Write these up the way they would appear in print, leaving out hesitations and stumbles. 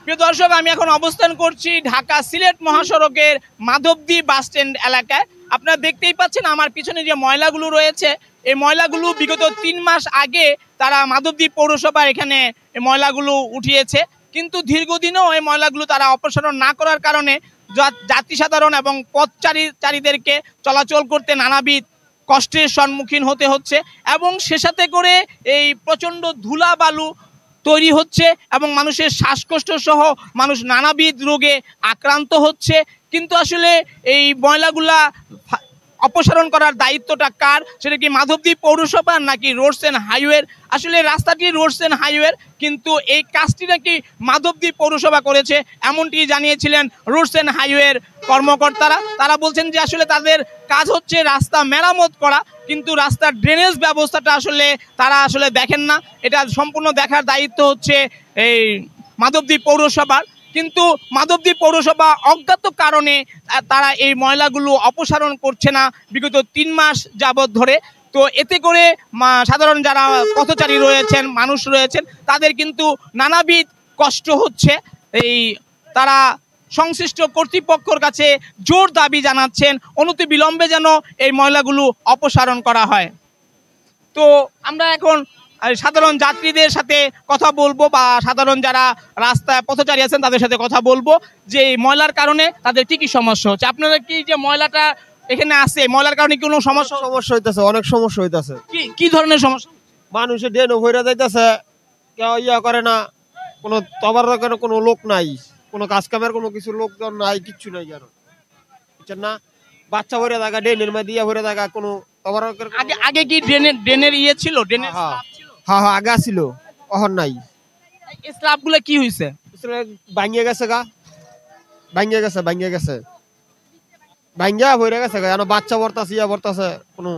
প্রিয় দর্শক, আমি এখন অবস্থান করছি ঢাকা সিলেট মহাসড়কের মাধবদী বাস স্ট্যান্ড এলাকায়। আপনারা দেখতেই পাচ্ছেন আমার পিছনে যে ময়লাগুলো রয়েছে, এই ময়লাগুলো বিগত 3 মাস আগে তারা মাধবদী পৌরসভা এখানে এই ময়লাগুলো উঠিয়েছে, কিন্তু দীর্ঘদিনও এই ময়লাগুলো তারা অপসারণ না করার কারণে যাত্রী সাধারণ এবং পথচারীদেরকে চলাচল করতে নানাবিধ কষ্টের সম্মুখীন হতে হচ্ছে এবং সে সাথে করে এই প্রচণ্ড ধুলা বালু তৈরি হচ্ছে এবং মানুষের শ্বাসকষ্ট সহ মানুষ নানাবিধ রোগে আক্রান্ত হচ্ছে। কিন্তু আসলে এই ময়লাগুলা অপসারণ করার দায়িত্বটা কার? সেটা কি মাধবদী পৌরসভার নাকি রোডস অ্যান্ড হাইওয়ের? আসলে রাস্তাটি রোডস অ্যান্ড হাইওয়ের, কিন্তু এই কাজটি নাকি মাধবদী পৌরসভা করেছে এমনটি জানিয়েছিলেন রোডস অ্যান্ড হাইওয়ের কর্মকর্তারা। তারা বলছেন যে আসলে তাদের কাজ হচ্ছে রাস্তা মেরামত করা, কিন্তু রাস্তার ড্রেনেজ ব্যবস্থাটা আসলে তারা আসলে দেখেন না। এটা সম্পূর্ণ দেখার দায়িত্ব হচ্ছে এই মাধবদী পৌরসভার। কিন্তু মাধবদী পৌরসভা অজ্ঞাত কারণে তারা এই ময়লাগুলো অপসারণ করছে না বিগত 3 মাস যাবৎ ধরে। তো এতে করে সাধারণ যারা পথচারী রয়েছেন, মানুষ রয়েছেন, তাদের কিন্তু নানাবিধ কষ্ট হচ্ছে। তারা সংশ্লিষ্ট কর্তৃপক্ষের কাছে জোর দাবি জানাচ্ছেন অনতিবিলম্বে যেন এই ময়লাগুলো অপসারণ করা হয়। তো আমরা এখন সাধারণ যাত্রীদের সাথে কথা বলবো বা সাধারণ যারা রাস্তায় পথচারী আছেন তাদের সাথে কথা বলবো যে এই ময়লার কারণে তাদের কি কি সমস্যা হচ্ছে। আপনারা কি যে ময়লাটা এখানে আছে, ময়লার কারণে কোনো সমস্যা হইতেছে? অনেক সমস্যা হইতেছে। কি ধরনের সমস্যা? মানুষের ড্রেন ভরে যাইতেছে, কেউ করে না, কোনো তদারকের কোনো লোক নাই, কোনো কাজ কামের কোনো কিছু লোকজন নাই, কিচ্ছু নাই। কেন বুঝছেন না? বাচ্চা ভরে থাকা, ড্রেনের মধ্যে ভরে থাকা, কোনো তদারকের আগে কি ড্রেনের ছিল? ড্রেনের হ্যাঁ আগে ছিল, এখন নাই। স্ল্যাবগুলো কি হয়েছে? ভাঙিয়ে গেছে গা, ভাঙিয়ে গেছে ভাঙ্গা ভরে গেছে গা। বাচ্চা বর্তাছে, কোনো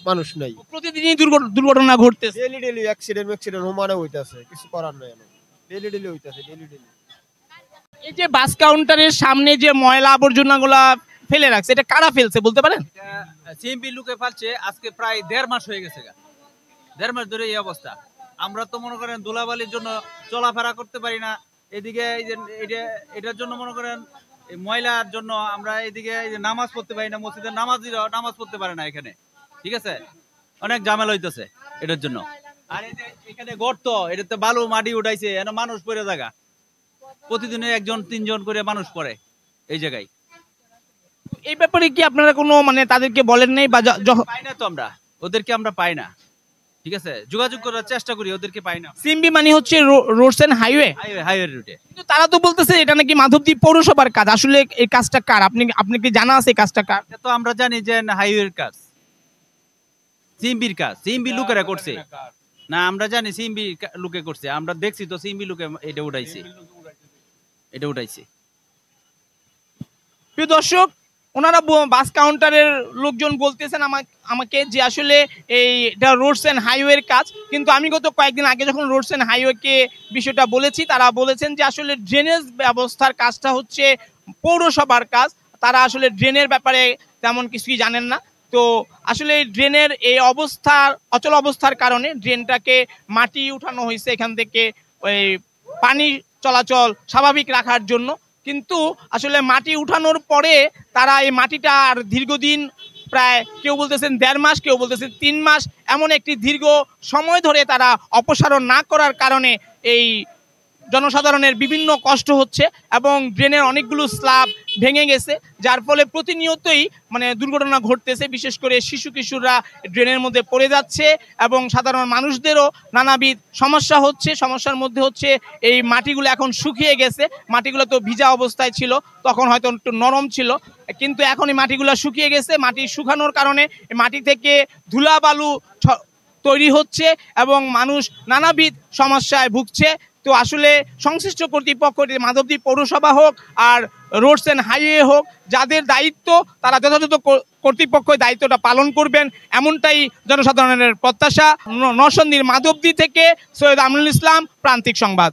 মানুষ নাই। প্রতিদিনই দুর্ঘটনা ঘটতেছে, ডেলি অ্যাক্সিডেন্ট মানে হইতাছে, কিছু করার নাই। ডেলি হইতাছে। এই যে বাস কাউন্টারের সামনে যে ময়লা আবর্জনাগুলা ফেলে রাখছে, এটা কারা ফেলছে বলতে পারেন? সিএমপি লোকে ফেলছে। আজকে প্রায় 1.5 মাস হয়ে গেছে, 1.5 মাস ধরে এই অবস্থা। আমরা তো মনে করেন ধুলাবালির জন্য চলাফেরা করতে পারি না। এদিকে এটার জন্য মনে করেন ময়লার জন্য আমরা এদিকে নামাজ পড়তে পারি না, মসজিদের নামাজ পড়তে পারে না এখানে। ঠিক আছে, অনেক ঝামেলা হইতেছে এটার জন্য। আর এই যে এখানে গর্ত, এটাতে বালু মাটি উঠাইছে, মানুষ পড়ে জায়গা, প্রতিদিনে 1-3 জন করে মানুষ পড়ে এই জায়গায়। এই ব্যাপারে কি আপনারা কোনো তাদেরকে বলেন নাই? বা পাই না তো, ওদেরকে আমরা পাই না। ঠিক আছে, যোগাযোগ করার চেষ্টা করি, ওদেরকে পাই না। সিএমবি হচ্ছে রোডস এন্ড হাইওয়ে রুটে। কিন্তু তারা তো বলতেছে এটা নাকি মাধবদী পৌরসভার কাজ। আসলে এই কাজটা কার? আপনি কি জানা আছে এই কাজটা কার? তো আমরা জানি যে হাইওয়ের কাজ, সিএমবির কাজ। সিএমবি লোকেরা করছে না, আমরা জানি সিএমবি লোকে করছে। আমরা দেখছি তো সিএমবি লোকে এটা উঠাইছে। প্রিয় দর্শক, ওনারা বাস কাউন্টারের লোকজন বলতেছেন আমাকে যে আসলে এটা রোডস অ্যান্ড হাইওয়ের কাজ। কিন্তু আমি গত কয়েকদিন আগে যখন রোডস অ্যান্ড হাইওয়েকে বিষয়টা বলেছি, তারা বলেছেন যে আসলে ড্রেনেজ ব্যবস্থার কাজটা হচ্ছে পৌরসভার কাজ। তারা আসলে ড্রেনের ব্যাপারে তেমন কিছুই জানেন না। তো আসলে ড্রেনের এই অচল অবস্থার কারণে ড্রেনটাকে মাটি উঠানো হয়েছে এখান থেকে ওই পানি চলাচল স্বাভাবিক রাখার জন্য। কিন্তু আসলে মাটি উঠানোর পরে তারা এই মাটিটা আর দীর্ঘদিন, প্রায় কেউ বলতেছেন 1.5 মাস, কেউ বলতেছেন 3 মাস, এমন একটি দীর্ঘ সময় ধরে তারা অপসারণ না করার কারণে এই জনসাধারণের বিভিন্ন কষ্ট হচ্ছে এবং ড্রেনের অনেকগুলো স্ল্যাব ভেঙে গেছে, যার ফলে প্রতিনিয়তই দুর্ঘটনা ঘটতেছে। বিশেষ করে শিশু কিশোররা ড্রেনের মধ্যে পড়ে যাচ্ছে এবং সাধারণ মানুষদেরও নানাবিধ সমস্যা হচ্ছে। সমস্যার মধ্যে হচ্ছে এই মাটিগুলো এখন শুকিয়ে গেছে। মাটিগুলো তো ভিজা অবস্থায় ছিল, তখন হয়তো একটু নরম ছিল, কিন্তু এখন এই মাটিগুলো শুকিয়ে গেছে। মাটি শুকানোর কারণে মাটি থেকে ধুলা বালু তৈরি হচ্ছে এবং মানুষ নানাবিধ সমস্যায় ভুগছে। তো আসলে সংশ্লিষ্ট কর্তৃপক্ষ, মাধবদী পৌরসভা হোক আর রোডস অ্যান্ড হাইওয়ে হোক, যাদের দায়িত্ব তারা যথাযথ কর্তৃপক্ষ দায়িত্বটা পালন করবেন, এমনটাই জনসাধারণের প্রত্যাশা। নরসিংদীর মাধবদী থেকে সৈয়দ আমিনুল ইসলাম, প্রান্তিক সংবাদ।